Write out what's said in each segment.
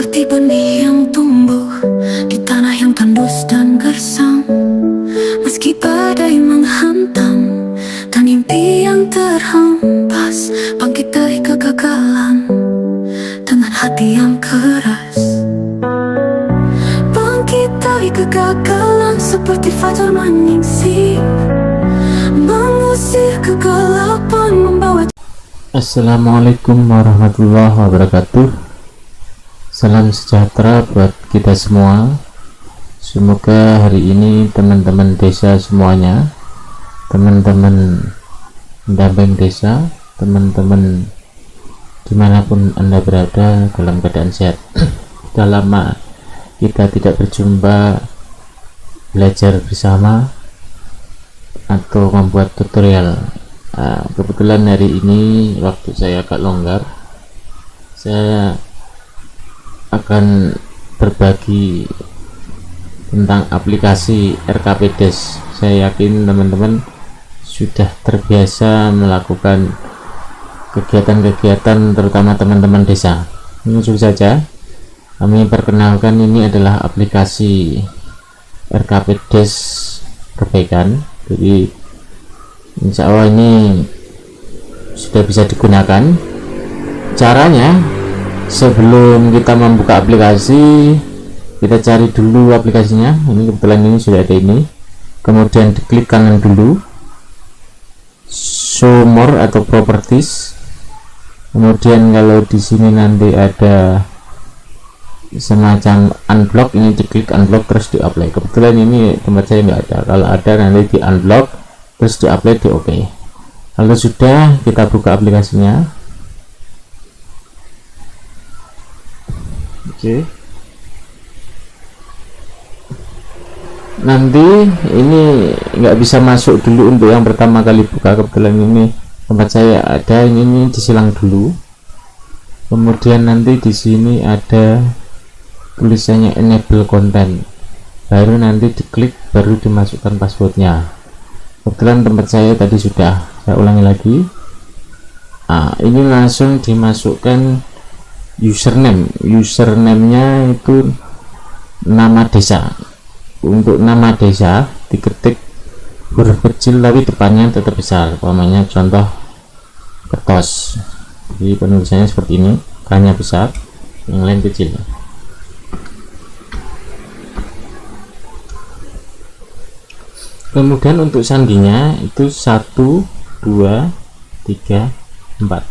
seperti benih yang tumbuh di tanah yang tandus dan gersang. Meski badai menghantam dan mimpi yang terhempas, bangkit dari kegagalan dengan hati yang keras. Bangkit dari kegagalan seperti fajar menyingsing, mengusir kegelapan, membawa. Assalamualaikum warahmatullahi wabarakatuh. Salam sejahtera buat kita semua. Semoga hari ini teman-teman desa semuanya, teman-teman pendamping desa, teman-teman dimanapun Anda berada, dalam keadaan sehat. Sudah lama kita tidak berjumpa belajar bersama atau membuat tutorial. Kebetulan hari ini waktu saya agak longgar, saya akan berbagi tentang aplikasi RKPDes. Saya yakin teman-teman sudah terbiasa melakukan kegiatan-kegiatan, terutama teman-teman desa. Langsung saja kami perkenalkan, ini adalah aplikasi RKPDes Perbaikan. Jadi insya Allah ini sudah bisa digunakan. Caranya, sebelum kita membuka aplikasi, kita cari dulu aplikasinya. Ini kebetulan ini sudah ada ini. Kemudian diklik kanan dulu, show more atau properties. Kemudian kalau di sini nanti ada semacam unblock, ini diklik unblock terus di apply. Kebetulan ini tempat saya nggak ada. Kalau ada nanti di unblock terus di apply, di oke. Kalau sudah, kita buka aplikasinya. Oke. Nanti ini nggak bisa masuk dulu untuk yang pertama kali buka. Kebetulan ini tempat saya ada, ini disilang dulu. Kemudian nanti di sini ada tulisannya enable content, baru nanti diklik, baru dimasukkan passwordnya. Kebetulan tempat saya tadi sudah, saya ulangi lagi. Ini langsung dimasukkan username-nya itu nama desa. Untuk nama desa diketik huruf kecil tapi depannya tetap besar, umpamanya contoh Kertos. Jadi penulisannya seperti ini, hanya besar, yang lain kecil. Kemudian untuk sandinya itu 1, 2, 3, 4,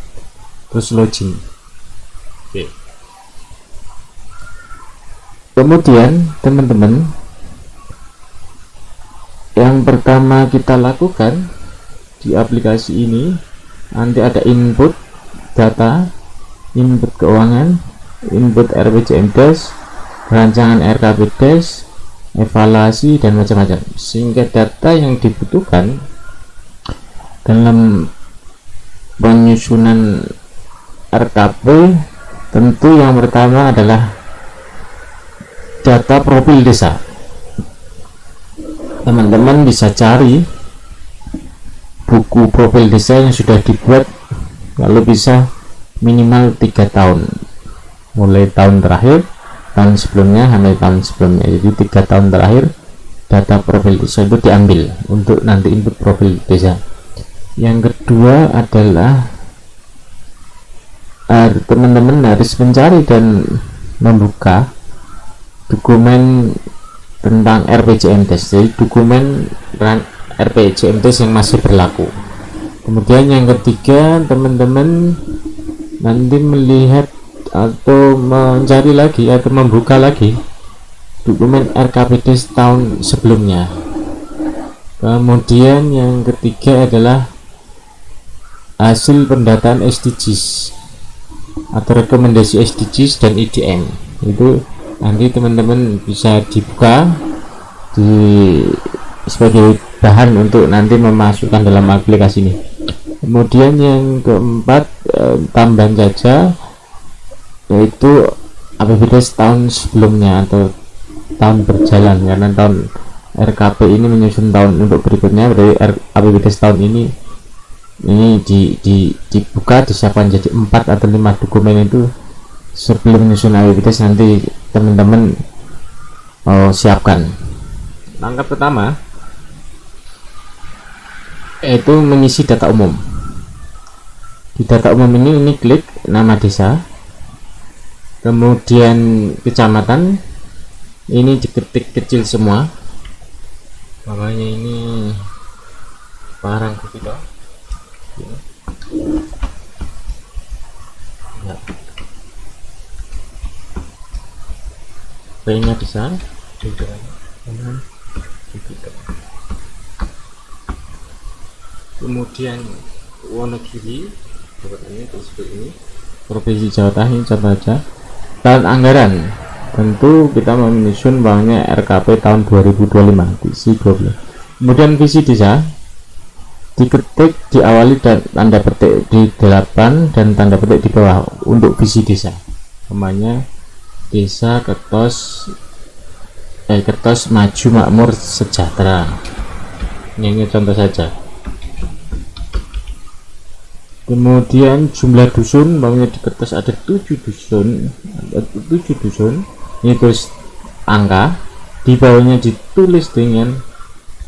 terus login. Oke. Kemudian teman-teman, yang pertama kita lakukan di aplikasi ini, nanti ada input data, input keuangan, input RPJMDes, rancangan RKPDes, evaluasi, dan macam-macam. Sehingga data yang dibutuhkan dalam penyusunan RKP, tentu yang pertama adalah data profil desa. Teman-teman bisa cari buku profil desa yang sudah dibuat, kalau bisa minimal 3 tahun, mulai tahun terakhir, tahun sebelumnya, sampai tahun sebelumnya. Jadi 3 tahun terakhir data profil desa itu diambil untuk nanti input profil desa. Yang kedua adalah teman-teman harus mencari dan membuka dokumen tentang RPJMDes, jadi dokumen RPJMDes yang masih berlaku. Kemudian yang ketiga, teman-teman nanti melihat atau mencari lagi atau membuka lagi dokumen RKPDes tahun sebelumnya. Kemudian yang ketiga adalah hasil pendataan SDGs atau rekomendasi SDGs dan IDM. Itu nanti teman-teman bisa dibuka sebagai bahan untuk nanti memasukkan dalam aplikasi ini. Kemudian yang keempat, tambahan saja, yaitu APBDes tahun sebelumnya atau tahun berjalan, karena tahun RKP ini menyusun tahun untuk berikutnya. Berarti APBDes tahun ini dibuka, disiapkan jadi 4 atau 5 dokumen itu sebelum menyusun aktivitas nanti teman-teman siapkan. Langkah pertama yaitu mengisi data umum. Di data umum ini klik nama desa, kemudian kecamatan, ini diketik kecil semua, namanya ini Parangkusumo ya. B-nya besar juga kemudian Wonogiri ini seperti ini, Provinsi Jawa Tengah. Ini coba aja tahun anggaran, tentu kita menyusun banknya RKP tahun 2025 visi 20. Kemudian visi desa diketik, diawali dan tanda petik di 8 dan tanda petik di bawah untuk visi desa, namanya desa Kertos maju makmur sejahtera. Ini contoh saja. Kemudian jumlah dusun, bawahnya di kertas ada 7 dusun, ini terus angka, di bawahnya ditulis dengan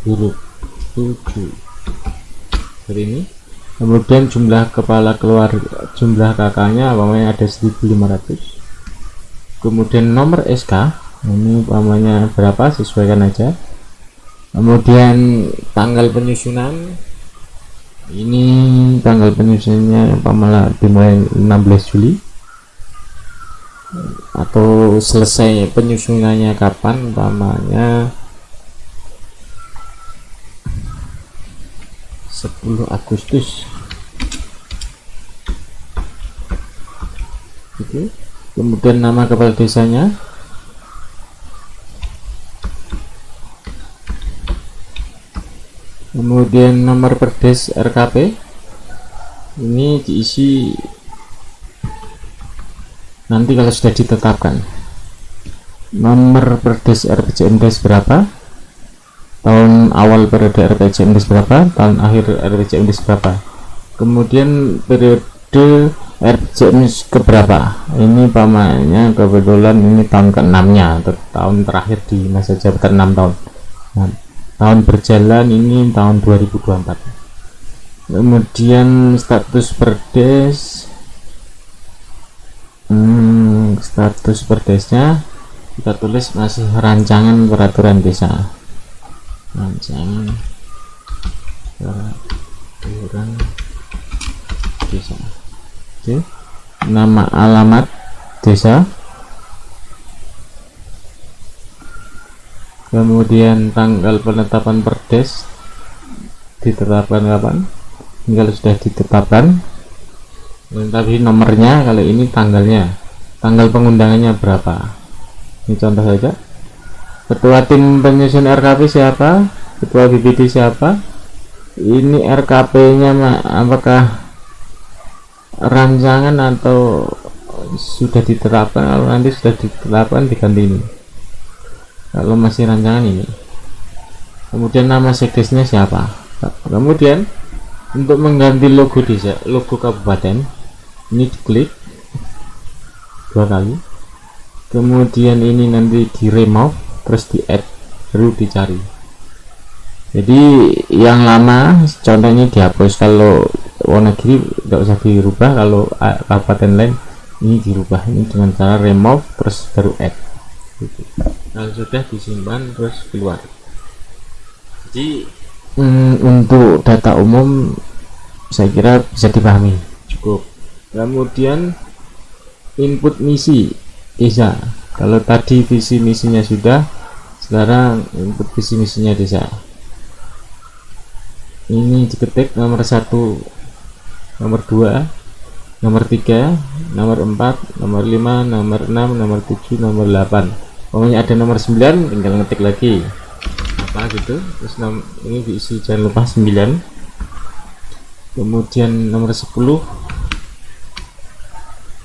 huruf 7 seperti ini. Kemudian jumlah kepala keluarga, jumlah kakaknya bawahnya ada 1500. Kemudian nomor SK, ini bawahnya berapa, sesuaikan aja. Kemudian tanggal penyusunan, ini tanggal penyusunannya umpamanya dimulai 16 Juli atau selesai penyusunannya kapan, umpamanya 10 Agustus gitu. Kemudian nama kepala desanya, kemudian nomor perdes RKP, ini diisi nanti kalau sudah ditetapkan. Nomor perdes RPJMdes berapa, tahun awal periode RPJMdes berapa, tahun akhir RPJMdes berapa, kemudian periode RPJMdes keberapa, ini pamannya kebetulan ini tahun ke-6 nya atau tahun terakhir di masa jabatan 6 tahun. Nah, tahun berjalan ini tahun 2024. Kemudian status perdes, status perdesnya kita tulis masih rancangan peraturan desa, rancangan peraturan desa. Oke. Nama alamat desa, kemudian tanggal penetapan perdes ditetapkan kapan, kalau sudah ditetapkan. Dan tadi nomornya, kalau ini tanggalnya, tanggal pengundangannya berapa, ini contoh saja. Ketua tim penyusun RKP siapa, ketua BPD siapa, ini RKP nya apakah rancangan atau sudah ditetapkan. Kalau nanti sudah ditetapkan diganti ini, kalau masih rancangan ini. Kemudian nama sekdesnya siapa. Kemudian untuk mengganti logo desa, logo kabupaten, ini diklik 2 kali, kemudian ini nanti di remove, terus di add, baru dicari. Jadi yang lama contohnya dihapus, kalau Wonogiri tidak usah dirubah, kalau kabupaten lain ini dirubah, ini dengan cara remove terus baru add gitu. Kalau sudah disimpan terus keluar. Jadi untuk data umum saya kira bisa dipahami cukup. Kemudian input misi desa, kalau tadi visi misinya sudah, sekarang input visi misinya desa. Ini diketik nomor 1, nomor 2, nomor 3, nomor 4, nomor 5, nomor 6, nomor 7, nomor 8. Pokoknya ada nomor 9, tinggal ngetik lagi apa gitu. Terus ini diisi, jangan lupa 9. Kemudian nomor 10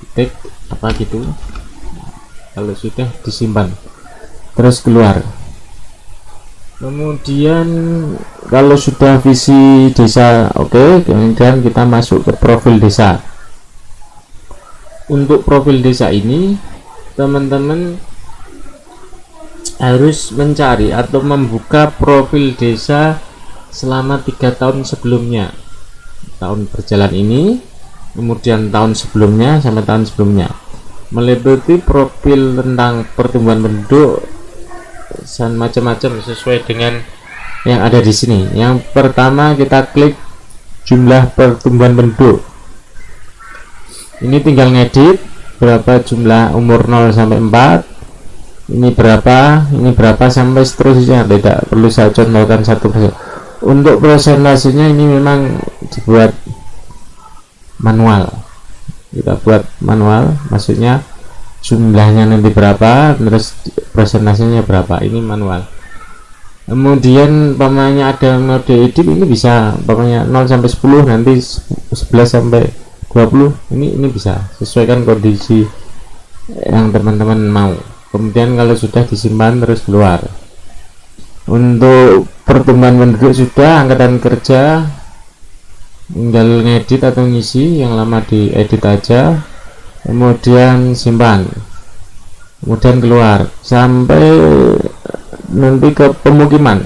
ketik apa gitu, kalau sudah disimpan terus keluar. Kemudian kalau sudah visi desa oke, kemudian kita masuk ke profil desa. untuk profil desa ini teman-teman harus mencari atau membuka profil desa selama 3 tahun sebelumnya, tahun berjalan ini, kemudian tahun sebelumnya sampai tahun sebelumnya, meliputi profil tentang pertumbuhan penduduk dan macam-macam sesuai dengan yang ada di sini. Yang pertama kita klik jumlah pertumbuhan penduduk. Ini tinggal ngedit berapa jumlah umur 0 sampai 4, ini berapa sampai seterusnya, tidak perlu saya contohkan satu persatu. Untuk presentasinya ini memang dibuat manual, kita buat manual, maksudnya jumlahnya nanti berapa, terus presentasinya berapa, ini manual. Kemudian pamannya ada mode edit, ini bisa pamannya 0 sampai 10, nanti 11 sampai 20, ini bisa sesuaikan kondisi yang teman-teman mau. Kemudian kalau sudah disimpan terus keluar. Untuk pertumbuhan penduduk sudah, angkatan kerja tinggal ngedit atau ngisi, yang lama diedit aja, kemudian simpan, kemudian keluar sampai nanti ke pemukiman,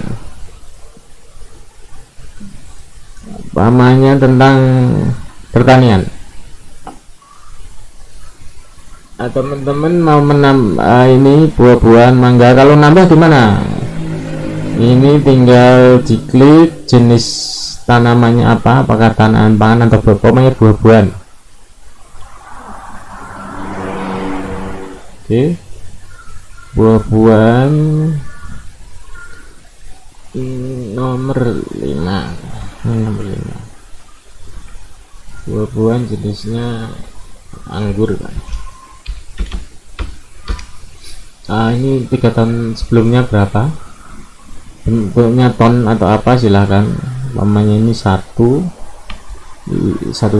pamannya tentang pertanian. Teman-teman mau menambah ini buah-buahan mangga, kalau nambah gimana? Ini tinggal diklik jenis tanamannya apa, apakah tanaman pangan atau pokoknya buah-buahan. Oke, buah-buahan nomor 5, buah-buahan jenisnya anggur kan. Ini 3 tahun sebelumnya berapa, bentuknya ton atau apa silahkan, namanya ini 1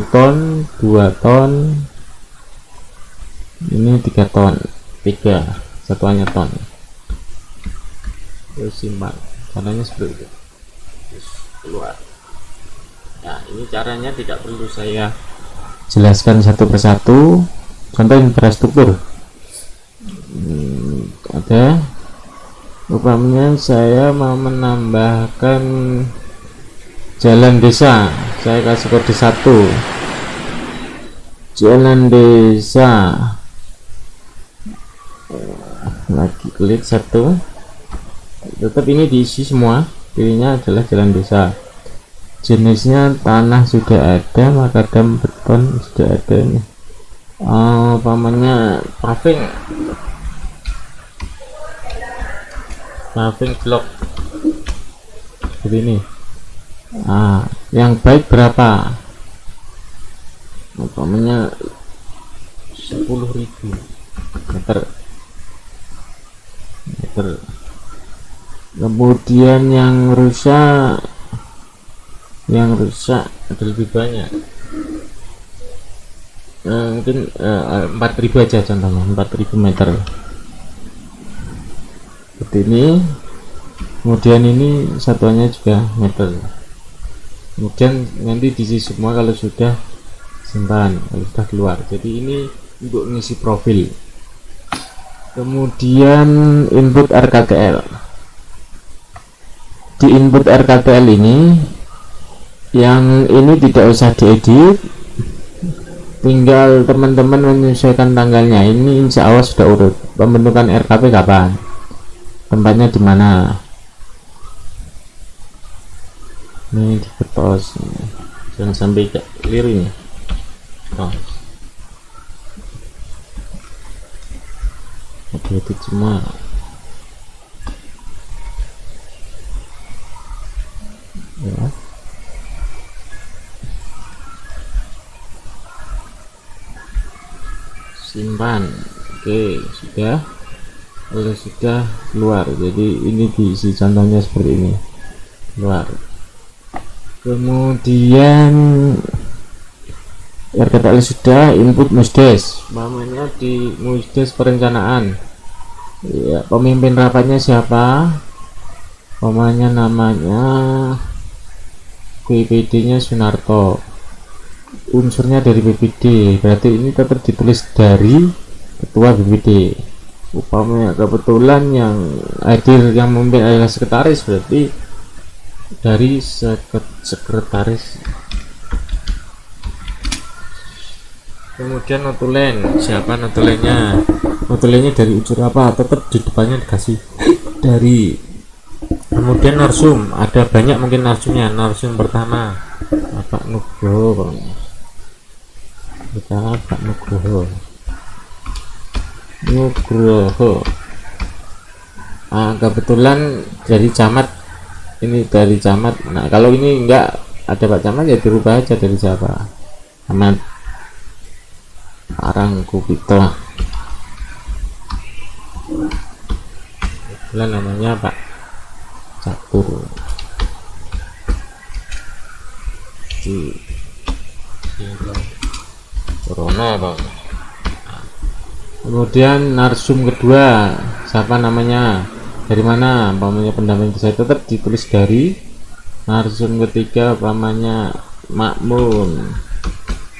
ton, 2 ton, ini 3 ton, 3 satuannya ton, terus simpan, caranya seperti itu, terus keluar. Nah, ini caranya tidak perlu saya jelaskan satu persatu. Contoh infrastruktur, ada umpamanya saya mau menambahkan jalan desa, saya kasih kode 1, jalan desa, lagi klik 1, tetap ini diisi semua, pilihnya adalah jalan desa, jenisnya tanah sudah ada, makadam beton sudah ada. Ini umpamanya paving blok seperti ini. Yang baik berapa, umpamanya 10.000 meter. Kemudian yang rusak ada lebih banyak, mungkin 4.000 aja contohnya, 4.000 meter seperti ini. Kemudian ini satuannya juga meter. Kemudian nanti diisi semua kalau sudah simpan, kalau sudah keluar. Jadi ini untuk ngisi profil. Kemudian input RKTL. Di input RKTL ini, yang ini tidak usah diedit, tinggal teman-teman menyesuaikan tanggalnya. Ini insya Allah sudah urut. Pembentukan RKP kapan, tempatnya di mana, ini diketos, jangan sampai keliru ini. Itu cuma ya. Simpan. Oke, sudah. Kalau sudah keluar, jadi ini diisi contohnya seperti ini, keluar. Kemudian RKTL sudah, input musdes, namanya di musdes perencanaan ya, pemimpin rapatnya siapa, namanya QIPD nya Sunarto, unsurnya dari BPD, berarti ini tetap ditulis dari ketua BPD. Upamanya kebetulan yang hadir yang memimpin adalah sekretaris, berarti dari sekretaris. Kemudian notulen, siapa notulennya? Notulennya dari unsur apa? Tetap di depannya dikasih dari. Kemudian narsum, ada banyak mungkin narsumnya. Narsum pertama Bapak Nugroho, kita Pak Nugroho. Kebetulan dari camat, ini dari camat. Nah kalau ini enggak ada Pak Camat ya dirubah aja dari siapa. Camat Parangkupito, kebetulan namanya Pak Catur di Corona Bang. Kemudian narsum kedua siapa namanya, dari mana pamannya pendamping saya, tetap ditulis dari. Narsum ketiga pamannya Makmun,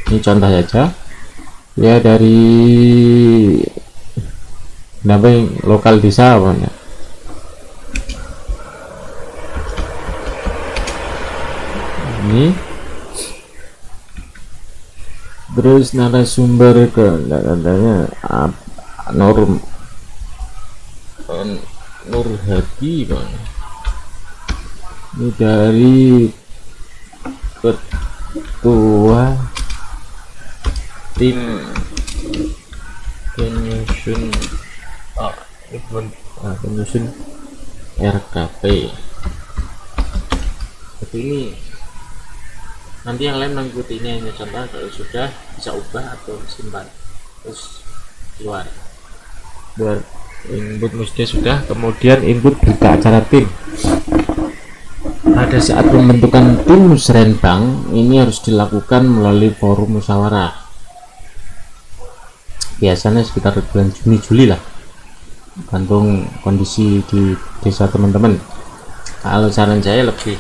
ini contoh saja ya, dari pendamping lokal desa pamannya. Ini terus narasumber ke katanya Nur Hadi Bang. Ini dari ketua tim penyusun RKP. Seperti ini. Nanti yang lain mengikuti ini hanya contoh, kalau sudah bisa ubah atau simpan terus keluar input musda sudah. Kemudian input berita acara tim. Pada saat pembentukan tim musrenbang ini harus dilakukan melalui forum musyawarah, biasanya sekitar bulan Juni-Juli lah, gantung kondisi di desa teman-teman. Kalau saran saya lebih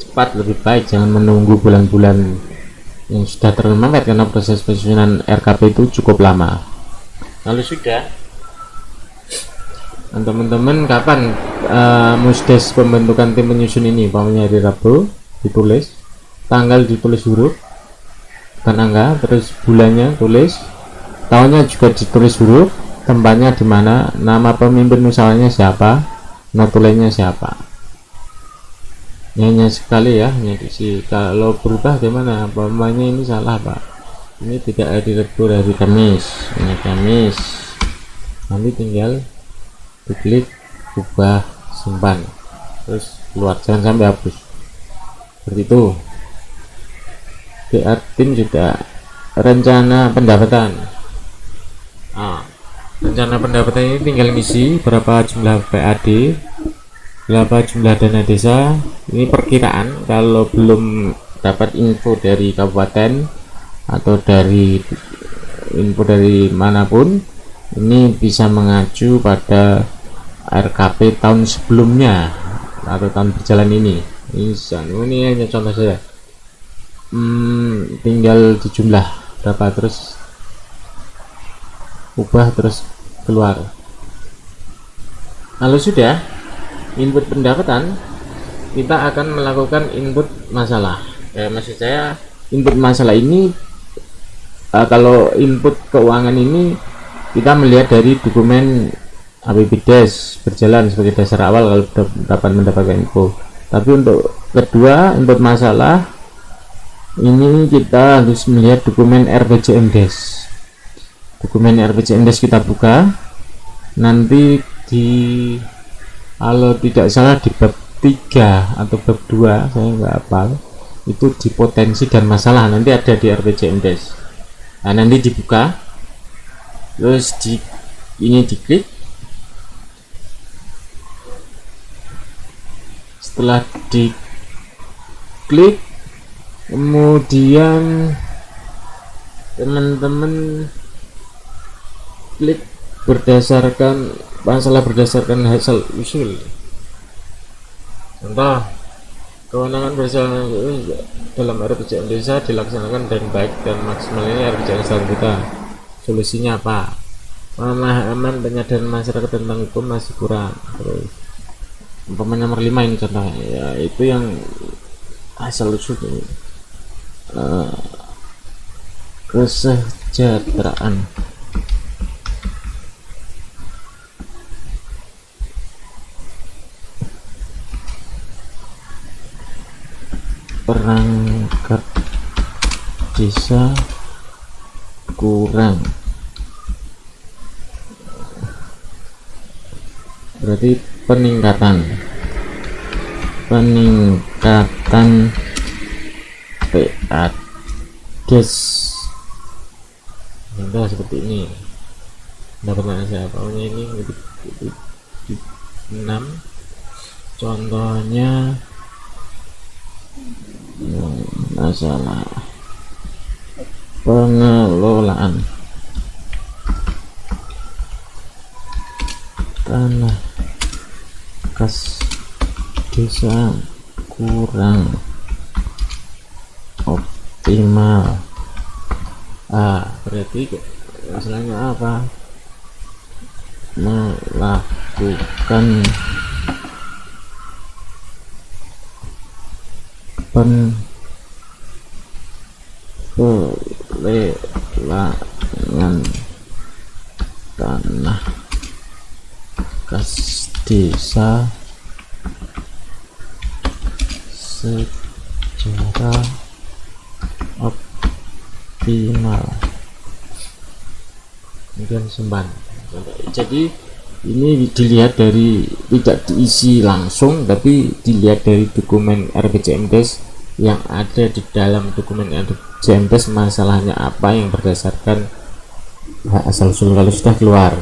cepat lebih baik, jangan menunggu bulan-bulan yang sudah terlalu mepet, karena proses penyusunan RKP itu cukup lama. Lalu sudah, teman-teman kapan musdes pembentukan tim penyusun ini? Pamannya hari Rabu ditulis, tanggal ditulis huruf bukan angka, terus bulannya tulis, tahunnya juga ditulis huruf, tempatnya di mana, nama pemimpin musyawarahnya siapa, notulennya siapa. Hanya sekali ya, hanya diisi. Kalau berubah gimana? Pamannya ini salah Pak, ini tidak hari Rabu, hari Kamis, ini Kamis. Nanti tinggal diklik ubah, simpan, terus keluar, jangan sampai hapus. Seperti itu. DR tim juga. Rencana pendapatan, rencana pendapatan ini tinggal ngisi berapa jumlah PAD, berapa jumlah dana desa. Ini perkiraan, kalau belum dapat info dari kabupaten atau dari info dari manapun, ini bisa mengacu pada RKP tahun sebelumnya atau tahun berjalan ini. Ini hanya contoh saja. Tinggal dijumlah berapa, terus ubah, terus keluar. Kalau sudah input pendapatan, kita akan melakukan input masalah. Maksud saya input masalah ini, kalau input keuangan ini kita melihat dari dokumen APBDes berjalan sebagai dasar awal kalau dapat mendapatkan info. Tapi untuk kedua input masalah ini kita harus melihat dokumen RPJMDes. Dokumen RPJMDes kita buka, nanti kalau tidak salah di bab 3 atau bab 2, saya nggak hafal, itu di potensi dan masalah, nanti ada di RPJMDes. Nah nanti dibuka, terus ini diklik. Setelah diklik, kemudian teman-teman klik berdasarkan masalah, berdasarkan hasil usul. Contoh Kewenangan dalam RPJM desa dilaksanakan dengan baik dan maksimal. Ini RPJM selanjutnya. Solusinya apa? Pemahaman penyadaran masyarakat tentang hukum masih kurang. Terus umpamanya nomor 5 ini contohnya, ya itu yang asal usul kesejahteraan perangkat desa kurang, berarti peningkatan PADES. Contoh seperti ini, dapat saya pokoknya ini 6 contohnya masalah pengelolaan tanah kas desa kurang optimal. Berarti masalahnya apa? Melakukan pelelangan tanah kas desa secara optimal. Kemudian semban. Jadi ini dilihat dari, tidak diisi langsung tapi dilihat dari dokumen RPJMDes yang ada di dalam dokumen RPJMDes, masalahnya apa yang berdasarkan asal usul kalau sudah keluar.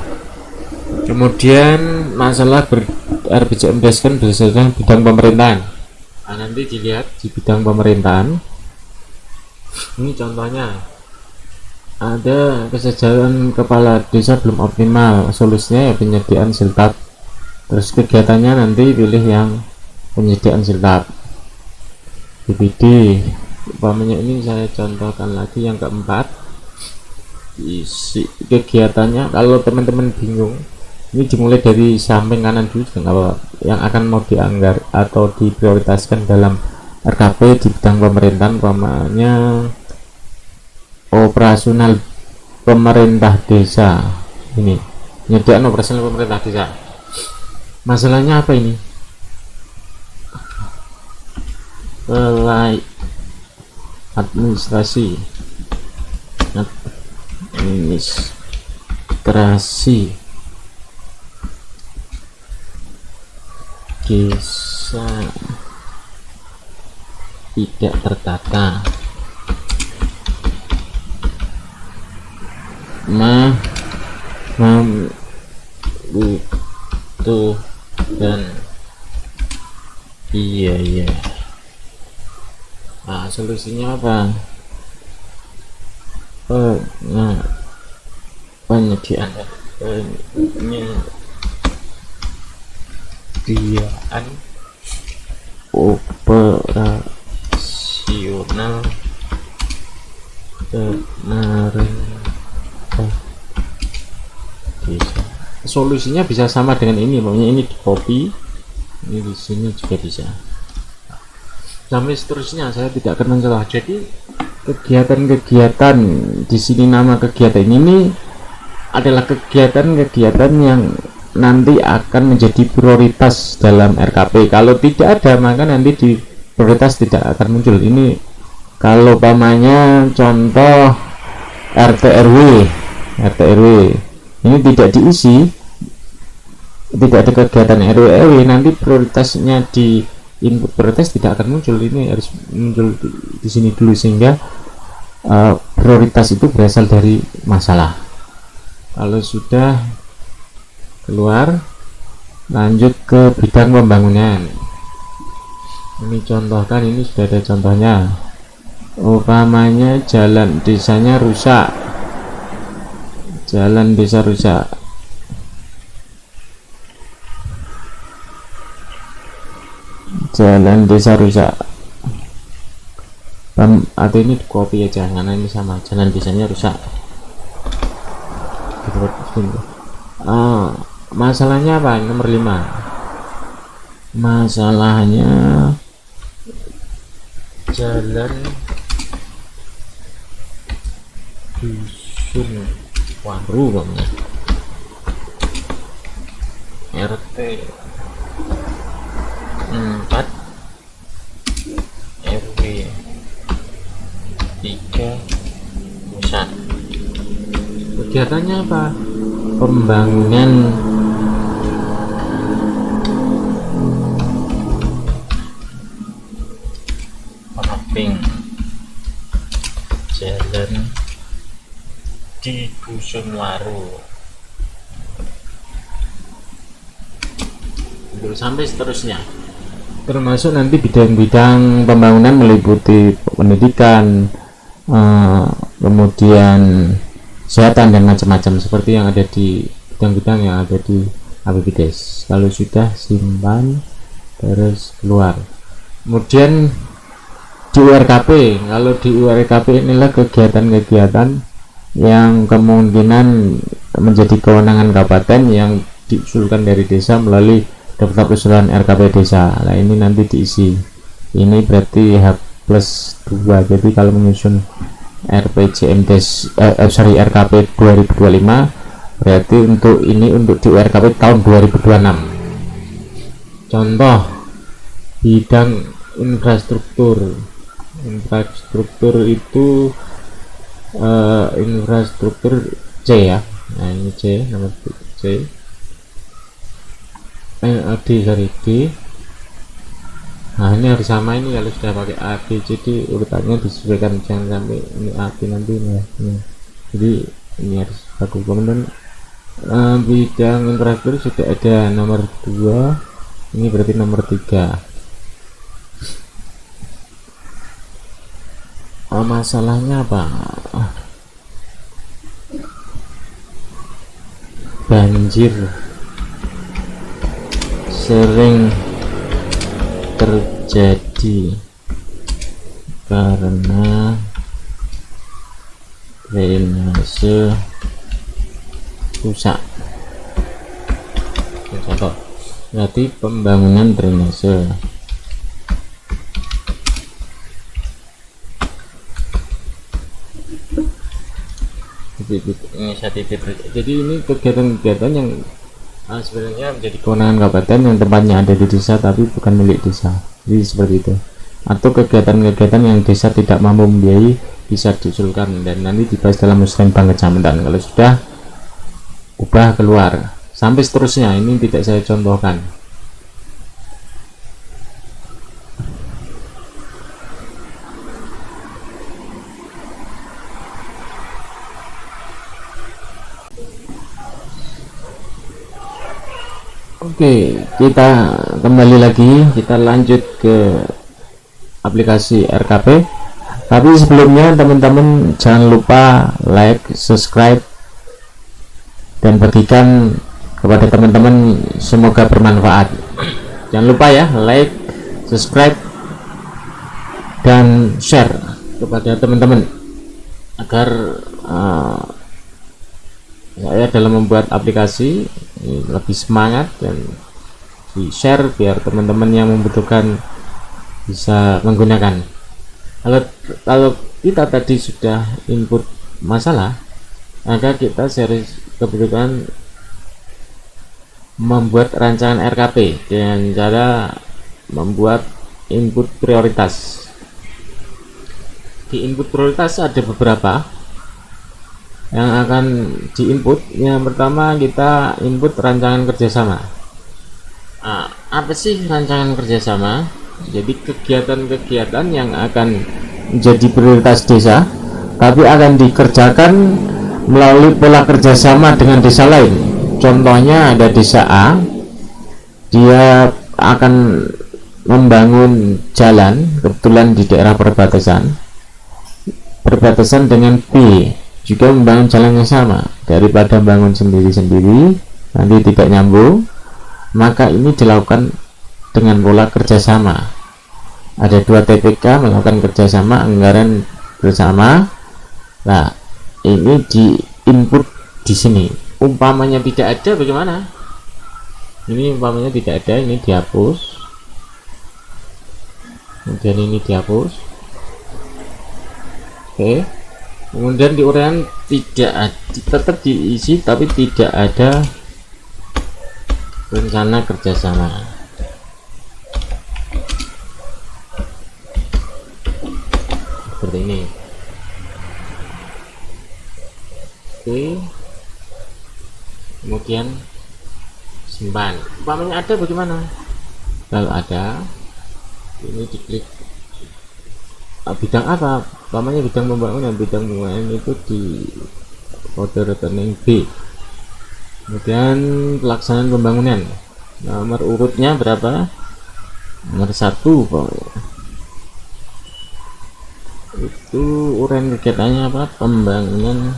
Kemudian masalah RPJMDes kan berdasarkan bidang pemerintahan. Nanti dilihat di bidang pemerintahan. Ini contohnya ada kesejahteraan kepala desa belum optimal, solusinya ya penyediaan siltap. Terus kegiatannya nanti pilih yang penyediaan siltap. BPD umpamanya ini saya contohkan lagi yang keempat, isi kegiatannya. Kalau teman-teman bingung, ini dimulai dari samping kanan dulu juga apa yang akan mau dianggar atau diprioritaskan dalam RKP di bidang pemerintahan. Umpamanya operasional pemerintah desa, ini penyediaan operasional pemerintah desa. Masalahnya apa ini? Administrasi desa tidak tertata, membutuhkan biaya. Solusinya apa? Penyediaan operasional pemerintah desa. Solusinya bisa sama dengan ini, pokoknya ini di copy, ini di sini juga bisa, sampai seterusnya. Saya tidak akan mencelah. Jadi kegiatan-kegiatan di sini, nama kegiatan ini adalah kegiatan-kegiatan yang nanti akan menjadi prioritas dalam RKP. Kalau tidak ada, maka nanti di prioritas tidak akan muncul. Ini kalau pamannya contoh RT RW ini tidak diisi, tidak ada kegiatan RW, nanti prioritasnya di input prioritas tidak akan muncul. Ini harus muncul di sini dulu, sehingga prioritas itu berasal dari masalah. Kalau sudah keluar, lanjut ke bidang pembangunan. Ini contohkan, ini sudah ada contohnya. Umpamanya jalan desanya rusak, jalan desa rusak, jalan desa rusak. Atau ini copy aja karena ini sama, jalan desanya rusak. Masalahnya apa? Nomor 5, masalahnya jalan dusun Waru RT 4 RW 3 pusat. Kegiatannya apa? Pembangunan mapping jalan di dusun Waru sampai seterusnya, termasuk nanti bidang-bidang pembangunan meliputi pendidikan, kemudian kesehatan dan macam-macam seperti yang ada di bidang-bidang yang ada di APBDes. Kalau sudah simpan terus keluar. Kemudian di URKP, kalau di URKP inilah kegiatan-kegiatan yang kemungkinan menjadi kewenangan kabupaten yang diusulkan dari desa melalui daftar usulan RKP desa. Nah ini nanti diisi, ini berarti H+2. jadi kalau menyusun RPJM RKP 2025 berarti untuk ini untuk di RKP tahun 2026. Contoh bidang infrastruktur itu infrastruktur C ya. Nah ini C, nomor C. D. Nah ini harus sama, ini kalau sudah pakai A B C D urutannya disesuaikan, jangan sampai ini A B nanti ini. Jadi ini harus bagus. Kemudian bidang infrastruktur sudah ada nomor 2, ini berarti nomor 3. Masalahnya apa? Banjir sering terjadi karena drainase rusak. Contoh, berarti pembangunan drainase. Jadi ini kegiatan-kegiatan yang sebenarnya menjadi kewenangan kabupaten yang tempatnya ada di desa tapi bukan milik desa. Jadi seperti itu. Atau kegiatan-kegiatan yang desa tidak mampu membiayai bisa diusulkan dan nanti dibahas dalam musrenbang kecamatan. Kalau sudah ubah keluar sampai seterusnya, ini tidak saya contohkan. Oke, kita kembali lagi, kita lanjut ke aplikasi RKP. Tapi sebelumnya teman-teman jangan lupa like, subscribe, dan bagikan kepada teman-teman, semoga bermanfaat. Jangan lupa ya, like, subscribe, dan share kepada teman-teman agar saya dalam membuat aplikasi lebih semangat, dan di share biar teman-teman yang membutuhkan bisa menggunakan. Kalau kita tadi sudah input masalah, maka kita series kebutuhan membuat rancangan RKP dengan cara membuat input prioritas. Di input prioritas ada beberapa yang akan diinput. Yang pertama kita input rancangan kerjasama. Apa sih rancangan kerjasama? Jadi kegiatan-kegiatan yang akan menjadi prioritas desa tapi akan dikerjakan melalui pola kerjasama dengan desa lain. Contohnya ada desa A, dia akan membangun jalan kebetulan di daerah perbatasan dengan B juga membangun jalan yang sama. Daripada bangun sendiri-sendiri nanti tidak nyambung, maka ini dilakukan dengan pola kerjasama. Ada 2 TPK melakukan kerjasama anggaran bersama. Nah, ini di input di sini. Umpamanya tidak ada bagaimana? Ini umpamanya tidak ada, ini dihapus. Kemudian ini dihapus. Oke. Kemudian di urean tidak tetap diisi tapi tidak ada rencana kerjasama. Seperti ini. Oke. Kemudian simpan. Umpamanya ada bagaimana? Kalau ada, ini diklik bidang apa? Umpamanya bidang pembangunan itu di kode rekening B. Kemudian pelaksanaan pembangunan, nomor urutnya berapa? Nomor 1 pokoknya. Itu uraian kegiatannya apa? Pembangunan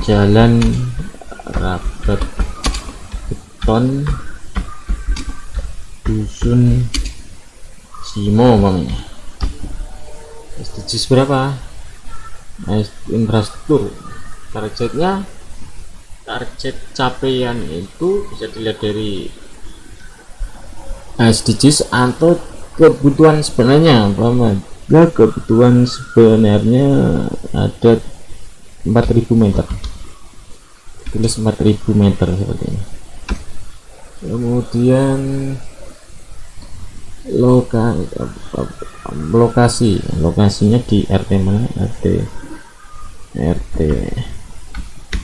jalan rapat beton dusun Simo umpamanya. SDGs berapa? Infrastruktur. Target capaian itu bisa dilihat dari SDGs atau kebutuhan sebenarnya. Umpamanya kebutuhan sebenarnya ada 4.000 meter, tulis 4.000 meter seperti ini. Kemudian lokasinya di RT mana? RT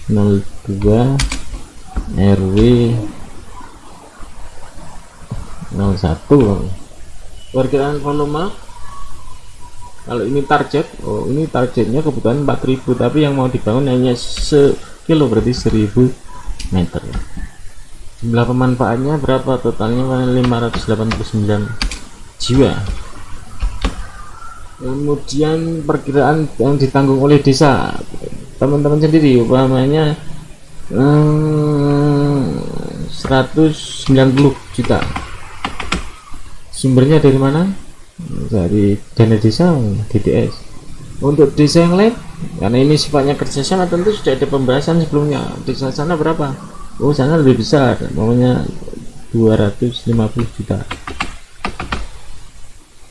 02 RW 01. Perkiraan volume, kalau ini target, ini targetnya kebutuhan 4.000 tapi yang mau dibangun hanya sekilo, berarti 1.000 meter. Jumlah pemanfaatnya berapa? Totalnya 589 jiwa. Kemudian perkiraan yang ditanggung oleh desa, teman-teman sendiri, umpamanya 190 juta. Sumbernya dari mana? Dari dana desa, DDS. Untuk desa yang lain, karena ini sifatnya kerjasama, tentu sudah ada pembahasan sebelumnya. Desa sana berapa? Oh, sana lebih besar, maunya 250 juta.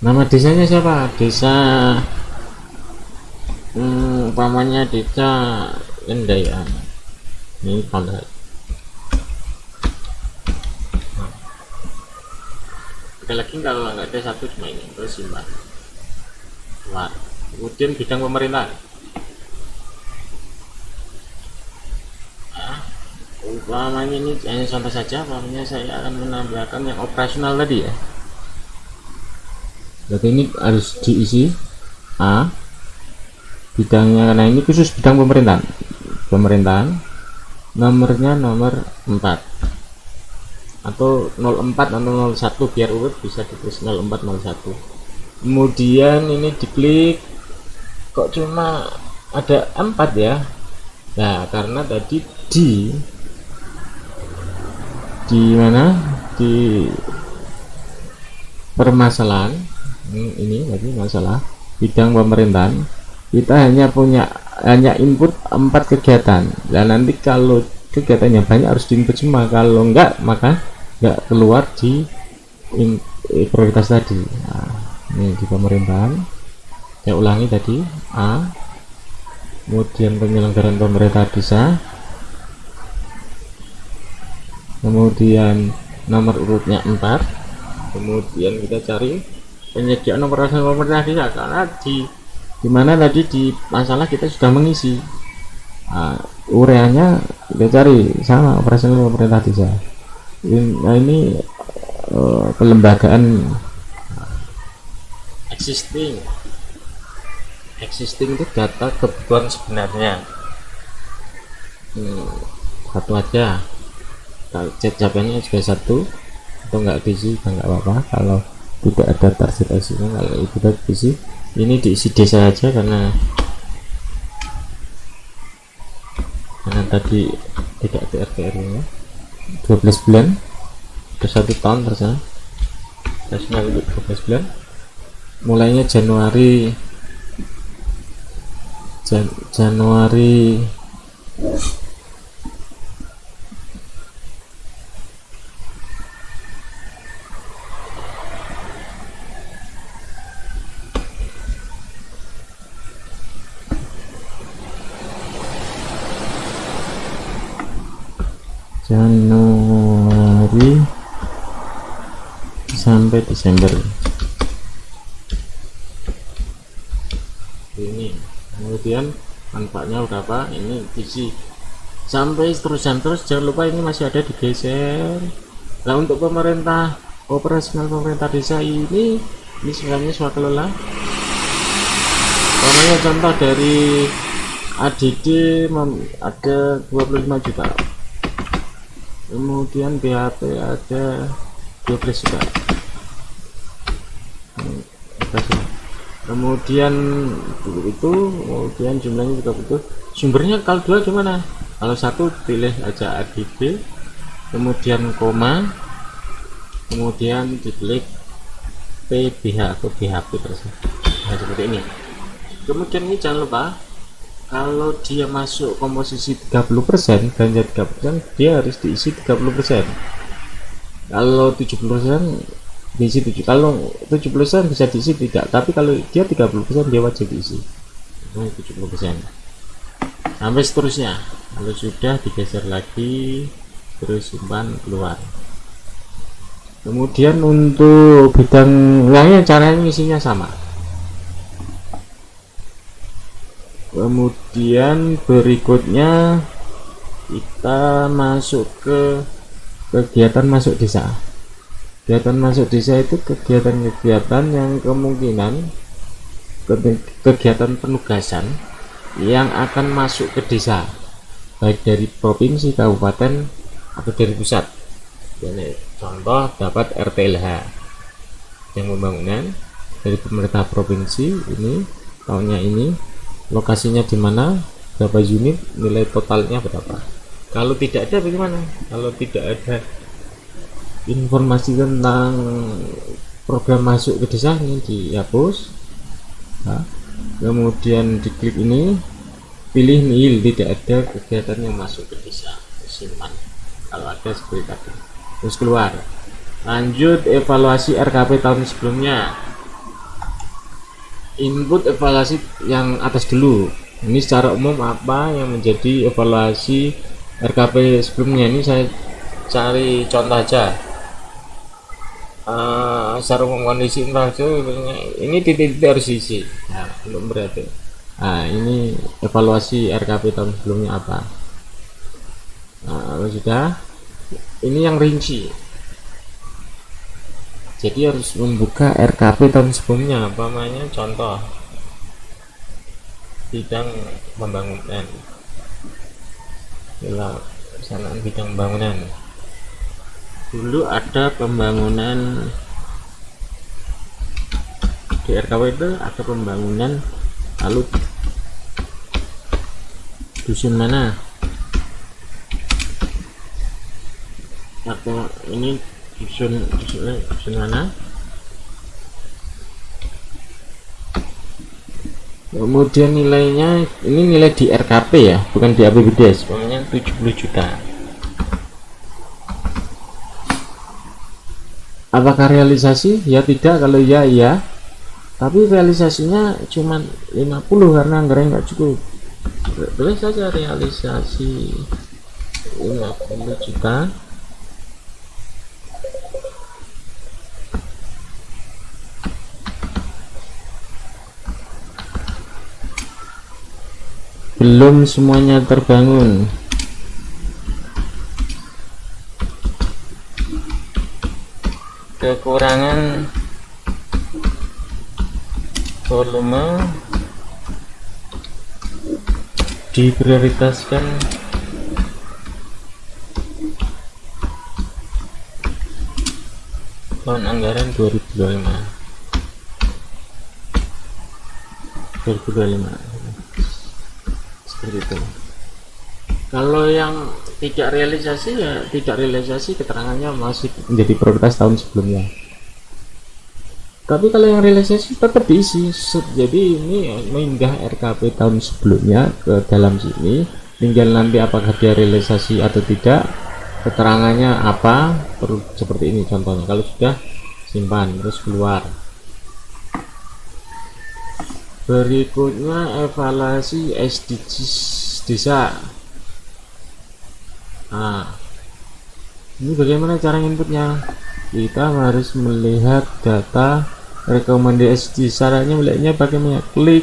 Nama desanya siapa? Desa umpamanya desa Lendaya. Ini kalau lagi kalau nggak ada satu cuma ini, terus simpan. Keluar. Kemudian bidang pemerintahan. Umpamanya ini hanya contoh saja, umpamanya saya akan menambahkan yang operasional tadi ya. Berarti ini harus diisi A bidangnya, karena ini khusus bidang pemerintahan. Nomornya nomor 4 atau 04 atau 01, biar urut bisa ditulis 04 01. Kemudian ini diklik, kok cuma ada 4 ya? Nah, karena tadi di mana, di permasalahan ini tadi masalah bidang pemerintahan, kita hanya input 4 kegiatan. Dan nanti kalau kegiatannya banyak harus diinput semua, kalau enggak maka enggak keluar di prioritas tadi. Nah, ini di pemerintahan saya ulangi tadi, A, kemudian penyelenggaraan pemerintah desa, kemudian nomor urutnya 4, kemudian kita cari penyediaan operasional pemerintah desa, karena di mana tadi di masalah kita sudah mengisi. Ureanya kita cari sama operasional pemerintah desa. Nah, ini kelembagaan existing itu data kebutuhan sebenarnya. Satu aja, capaiannya juga 1 atau enggak diisi enggak apa-apa. Kalau tidak ada target isinya, kalau itu diisi, ini diisi desa aja karena tadi tidak ada RT RW nya. 12 bulan ke 1 tahun terserah, operasional untuk 12 bulan mulainya Januari Januari sampai Desember ini. Kemudian manfaatnya berapa, ini visi sampai terus. Jangan lupa ini masih ada digeser. Nah, untuk pemerintah operasional pemerintah desa ini sebenarnya swakelola. Namanya contoh dari ADD ada 25 juta, kemudian BHP ada 12 juta, kemudian kemudian jumlahnya juga betul. Sumbernya kalau dua gimana? Kalau satu pilih aja ADD, kemudian koma, kemudian diklik PBH atau BHP tersebut. Nah, seperti ini. Kemudian ini jangan lupa, kalau dia masuk komposisi 30%, belanja 30%, dia harus diisi 30%. Kalau 70% diisi 7, kalau 70% bisa diisi tidak, tapi kalau dia 30% dia wajib diisi 70%. Sampai seterusnya. Kalau sudah digeser lagi, terus simpan keluar. Kemudian untuk bidang lainnya caranya isinya sama. Kemudian berikutnya kita masuk ke kegiatan masuk desa. Kegiatan masuk desa itu kegiatan-kegiatan yang kemungkinan kegiatan penugasan yang akan masuk ke desa, baik dari provinsi, kabupaten, atau dari pusat. Jadi, contoh dapat RTLH yang pembangunan dari pemerintah provinsi ini, tahunnya ini, lokasinya di mana, berapa unit, nilai totalnya berapa. Kalau tidak ada bagaimana? Kalau tidak ada informasi tentang program masuk ke desa, ini dihapus. Nah, kemudian diklik ini, pilih nihil, tidak ada kegiatan yang masuk ke desa, simpan. Kalau ada seperti tadi, terus keluar. Lanjut evaluasi RKP tahun sebelumnya. Input evaluasi yang atas dulu. Ini secara umum apa yang menjadi evaluasi RKP sebelumnya. Ini saya cari contoh aja. Secara umum kondisi infrastruktur ini titik-titik harus diisi. Nah, belum berarti. Nah, ini evaluasi RKP tahun sebelumnya apa. Nah, sudah. Ini yang rinci. Jadi harus membuka RKP tahun sebelumnya, apa namanya, contoh bidang pembangunan, pelaksanaan bidang pembangunan. Dulu ada pembangunan di RKP itu, ada pembangunan, lalu dusun mana, atau ini dusun mana. Kemudian nilainya, ini nilai di RKP ya, bukan di APBDes, pokoknya 70 juta. Apakah realisasi? Ya tidak. Kalau ya iya, tapi realisasinya cuma 50 karena anggaran nggak cukup. Boleh saja realisasi 50 juta. Belum semuanya terbangun. Kekurangan volume diprioritaskan tahun anggaran 2025 seperti itu. Kalau yang tidak realisasi ya tidak realisasi, keterangannya masih menjadi prioritas tahun sebelumnya. Tapi kalau yang realisasi tetap diisi. Jadi ini mengunggah RKP tahun sebelumnya ke dalam sini, tinggal nanti apakah dia realisasi atau tidak, keterangannya apa, perlu seperti ini contohnya. Kalau sudah, simpan terus keluar. Berikutnya evaluasi SDGs desa. Nah, ini bagaimana cara inputnya? Kita harus melihat data rekomendasi. Caranya melihatnya bagaimana? Klik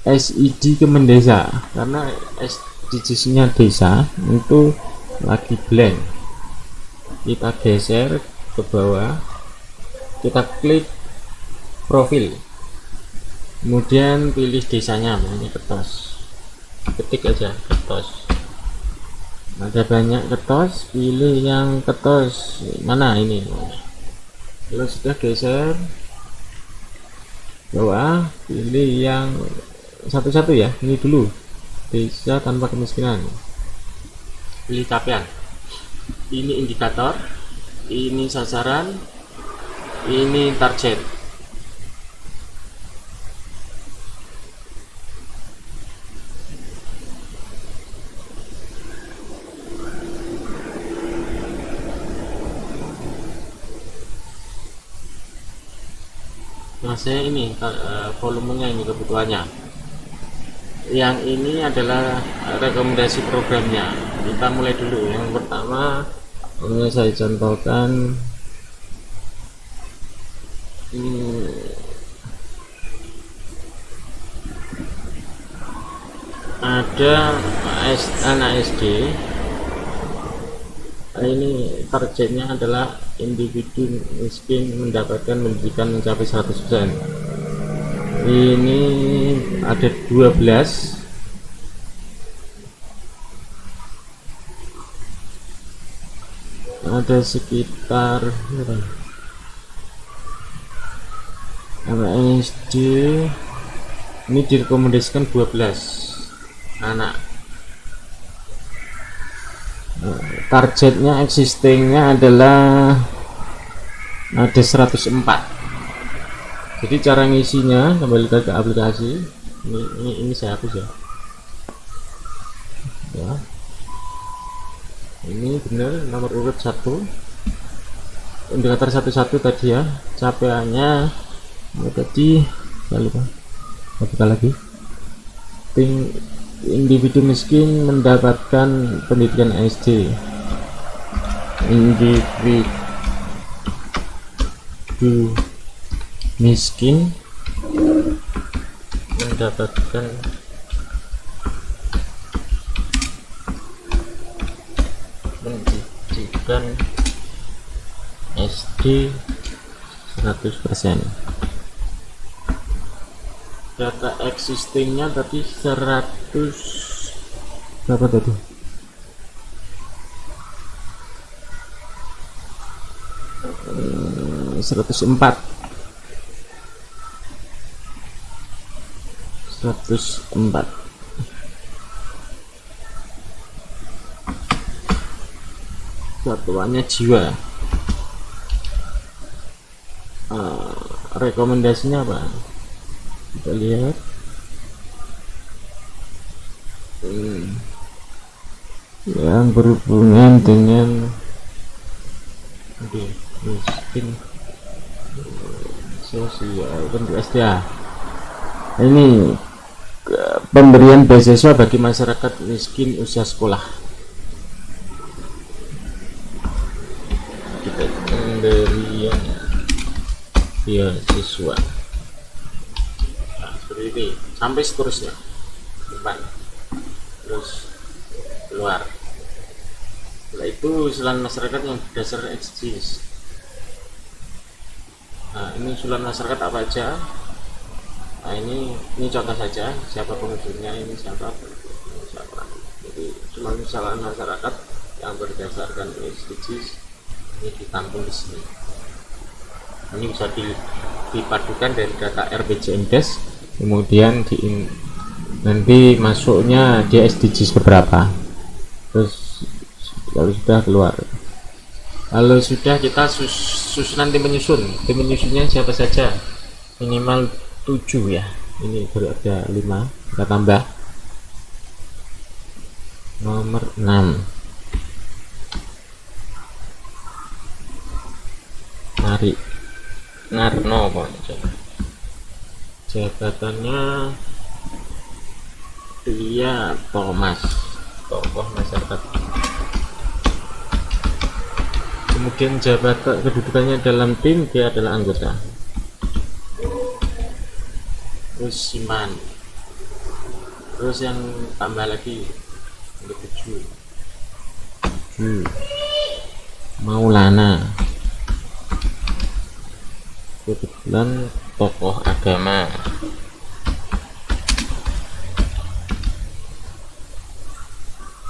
SID Kemendesa, karena SDGs-nya desa itu lagi blank. Kita geser ke bawah, kita klik profil, kemudian pilih desanya, namanya Ketos, ketik aja Ketos. Ada banyak Ketos, pilih yang Ketos mana ini. Kalau sudah geser bawah, pilih yang satu-satu ya. Ini dulu, desa tanpa kemiskinan, pilih capaian. Ini indikator, ini sasaran, ini target. Nah, saya ini volumenya, ini kebutuhannya. Yang ini adalah rekomendasi programnya. Kita mulai dulu. Yang pertama ini saya contohkan, ada anak SD. Ini targetnya adalah individu miskin mendapatkan pendidikan mencapai 100%. Ini ada 12. Ada sekitar anak SD ini direkomendasikan 12 anak. Targetnya existingnya adalah ada 104. Jadi cara ngisinya, kembali ke aplikasi ini saya hapus ya. Ini benar nomor urut 1, indikator 11 tadi ya. Capaiannya tadi saya lupa, buka lagi. Individu miskin mendapatkan pendidikan SD. Individu miskin mendapatkan pendidikan SD 100%. Data existingnya tadi 100 berapa tadi? 104. 104. Satuannya jiwa. Rekomendasinya apa? Kita lihat. Yang berhubungan dengan miskin sosial bentuk SDA. Ini pemberian beasiswa bagi masyarakat miskin usia sekolah. Kita pemberian beasiswa. Nah, seperti ini sampai seterusnya. Depan. Terus keluar. Setelah itu usulan masyarakat yang berdasar SDGs. Nah, ini usulan masyarakat apa aja? Nah, ini contoh saja, siapa pengunjungnya, ini siapa. Jadi cuma usulan masyarakat yang berdasarkan SDGs ini ditampung di sini. Ini bisa dipadukan dari data RPJMDes, kemudian nanti masuknya di SDGs beberapa. Terus kalau sudah keluar, kalau sudah kita susunan tim menyusunnya siapa saja, minimal 7 ya. Ini baru ada 5, kita tambah nomor 6. Narno pokoknya. Jabatannya dia Thomas, tokoh masyarakat. Kemudian jabatan kedudukannya dalam tim, dia adalah anggota. Terus Siman, terus yang tambah lagi ada 7 Maulana, kebetulan tokoh agama.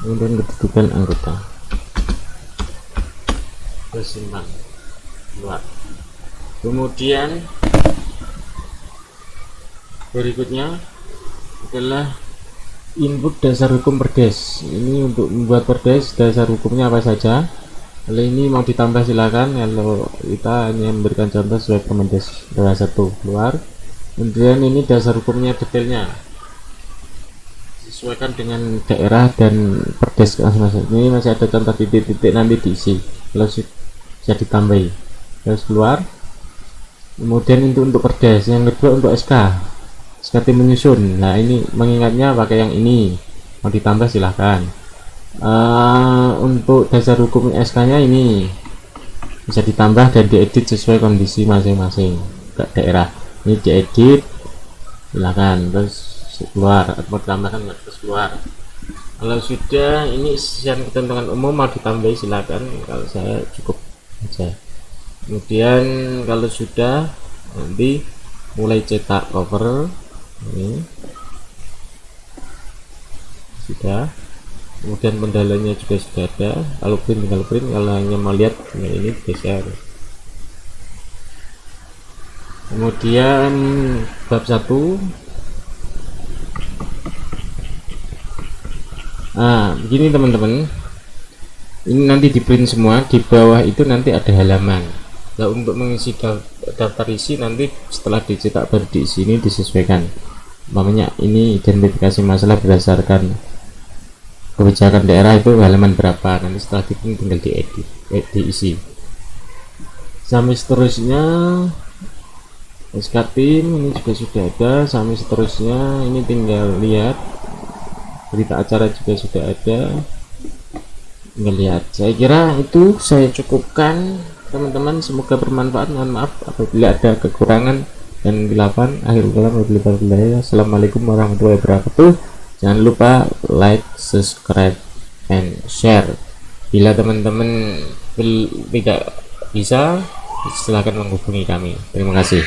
Kemudian kedudukan anggota, bersimpan luar. Kemudian berikutnya adalah input dasar hukum perdes. Ini untuk membuat perdes, dasar hukumnya apa saja. Kalau ini mau ditambah silakan, kalau kita hanya memberikan contoh sesuai Permendes 21 keluar. Kemudian ini dasar hukumnya detailnya, sesuaikan dengan daerah dan perdes masing-masing. Ini masih ada contoh titik-titik, nanti diisi kalau bisa ditambahi. Terus keluar. Kemudian itu untuk perdes. Yang kedua untuk SK tim menyusun. Nah ini mengingatnya pakai yang ini, mau ditambah silahkan. Untuk dasar hukum SK nya ini bisa ditambah dan diedit sesuai kondisi masing-masing daerah. Ini diedit silahkan, terus keluar atau tambahkan terus keluar. Kalau sudah ini isian ketentuan umum mau ditambahi silahkan, kalau saya cukup aja. Kemudian kalau sudah, nanti mulai cetak cover. Ini sudah. Kemudian pendalanya juga sudah ada. Kalau print tinggal print, kalau hanya mau lihat nah ini geser. Kemudian bab 1. Begini teman-teman, ini nanti di print semua. Di bawah itu nanti ada halaman. Nah untuk mengisi daftar isi nanti setelah dicetak baru di sini disesuaikan. Namanya ini identifikasi masalah berdasarkan kebijakan daerah, itu halaman berapa, nanti setelah di print tinggal diisi. Sampai seterusnya SK tim ini juga sudah ada. Sampai seterusnya ini tinggal lihat, berita acara juga sudah ada, tinggal lihat. Saya kira itu saya cukupkan teman-teman, semoga bermanfaat. Mohon maaf apabila ada kekurangan dan kesilapan. Akhirul kalam wabillahi taufiq. Assalamualaikum warahmatullahi wabarakatuh. Jangan lupa like, subscribe, and share. Bila teman-teman tidak bisa, silahkan menghubungi kami. Terima kasih.